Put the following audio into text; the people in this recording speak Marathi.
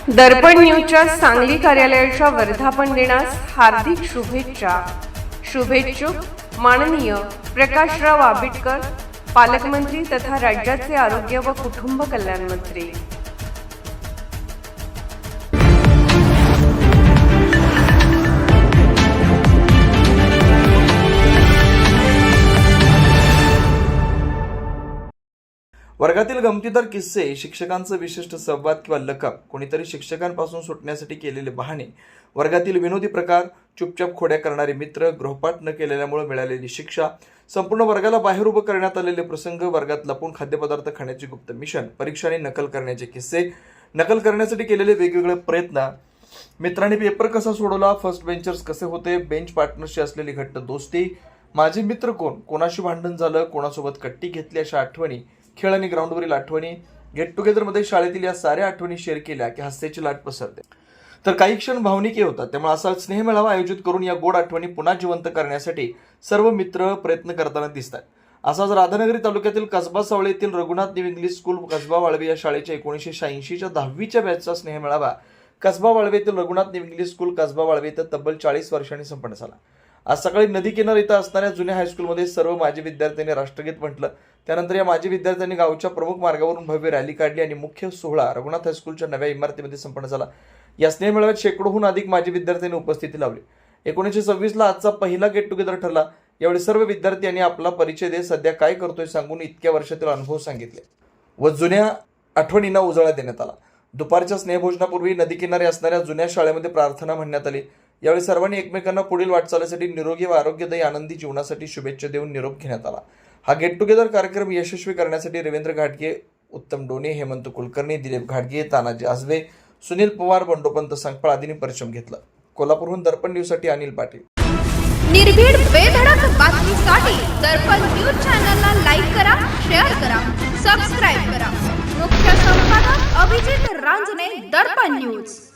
दर्पण न्यूजच्या सांगली कार्यालयाच्या वर्धापन दिनास हार्दिक शुभेच्छा. शुभेच्छुक माननीय प्रकाशराव आबिटकर, पालकमंत्री तथा राज्याचे आरोग्य व कुटुंब कल्याण मंत्री. वर्गातील गमतीदार किस्से, शिक्षकांचं विशिष्ट संवाद किंवा लकप, कोणीतरी शिक्षकांपासून सुटण्यासाठी केलेले बहाणे, वर्गातील विनोदी प्रकार, चुपचाप खोड्या करणारे मित्र, गृहपाठ न केलेल्यामुळे मिळालेली शिक्षा, संपूर्ण वर्गाला बाहेर उभं करण्यात आलेले प्रसंग, वर्गात लपून खाद्यपदार्थ खाण्याचे गुप्त मिशन, परीक्षा आणि नकल करण्याचे किस्से, नकल करण्यासाठी केलेले वेगवेगळे प्रयत्न, मित्रांनी पेपर कसा सोडवला, फर्स्ट बेंचर्स कसे होते, बेंच पार्टनरशी असलेली घट्ट दोस्ती, माझे मित्र कोण, कोणाशी भांडण झालं, कोणासोबत कट्टी घेतली, अशा आठवणी, खेळ आणि ग्राउंडवरील आठवणी, गेट टुगेदरमध्ये शाळेतील या साऱ्या आठवणी शेअर केल्या की हास्याची लाट पसरते. तर काही क्षण भावनिक होतात. त्यामुळे असा स्नेह मेळावा आयोजित करून या गोड आठवणी पुन्हा जिवंत करण्यासाठी सर्व मित्र प्रयत्न करताना दिसतात. असाच राधानगरी तालुक्यातील कसबा सावळे येथील Raghunath new English school Kasba Walwe या शाळेच्या 1986च्या 10वीच्या बॅचचा स्नेह मेळावा कसबा वाळवे येथील Raghunath new English school Kasba Walwe इथं तब्बल 40 वर्षांनी संपन्न झाला. आज सकाळी नदी किनार इथं असणाऱ्या जुन्या हायस्कूलमध्ये सर्व माजी विद्यार्थ्यांनी राष्ट्रगीत म्हटलं. त्यानंतर या माजी विद्यार्थ्यांनी गावच्या प्रमुख मार्गावरून भव्य रॅली काढली आणि मुख्य सोहळा रघुनाथ हायस्कूलच्या नव्या इमारतीमध्ये संपन्न झाला. या स्नेह मेळाव्यात शेकडोहून अधिक माजी विद्यार्थ्यांनी उपस्थिती लावली. 1926ला आजचा पहिला गेट टुगेदर ठरला. यावेळी सर्व विद्यार्थ्यांनी आपला परिचय देत सध्या काय करतोय सांगून इतक्या वर्षातील अनुभव सांगितले व जुन्या आठवणींना उजाळा देण्यात आला. दुपारच्या स्नेहभोजनापूर्वी नदी किनारी असणाऱ्या जुन्या शाळेमध्ये प्रार्थना म्हणण्यात आली. यावेळी सर्वांनी एकमेकांना पुढील वाटचालीसाठी निरोगी व आरोग्यदायी आनंदी जीवनासाठी शुभेच्छा देऊन निरोप घेण्यात आला. हा गेट टुगेदर कार्यक्रम यशस्वी करण्यासाठी रवींद्र घाटगे, उत्तम डोणे, हेमंत कुलकर्णी, दिलीप घाटगे, तानाजी आजबे, सुनील पवार, बंडोपंत संकपाळ आदींनी परिश्रम घेतला. कोल्हापूरहून दर्पण न्यूजसाठी अनिल पाटील. निर्भीड बेधडक बातमीसाठी दर्पण न्यूज चॅनलला लाईक करा, शेअर करा, सबस्क्राईब करा. मुख्य संपादक अभिजित रांजणे, दर्पण न्यूज.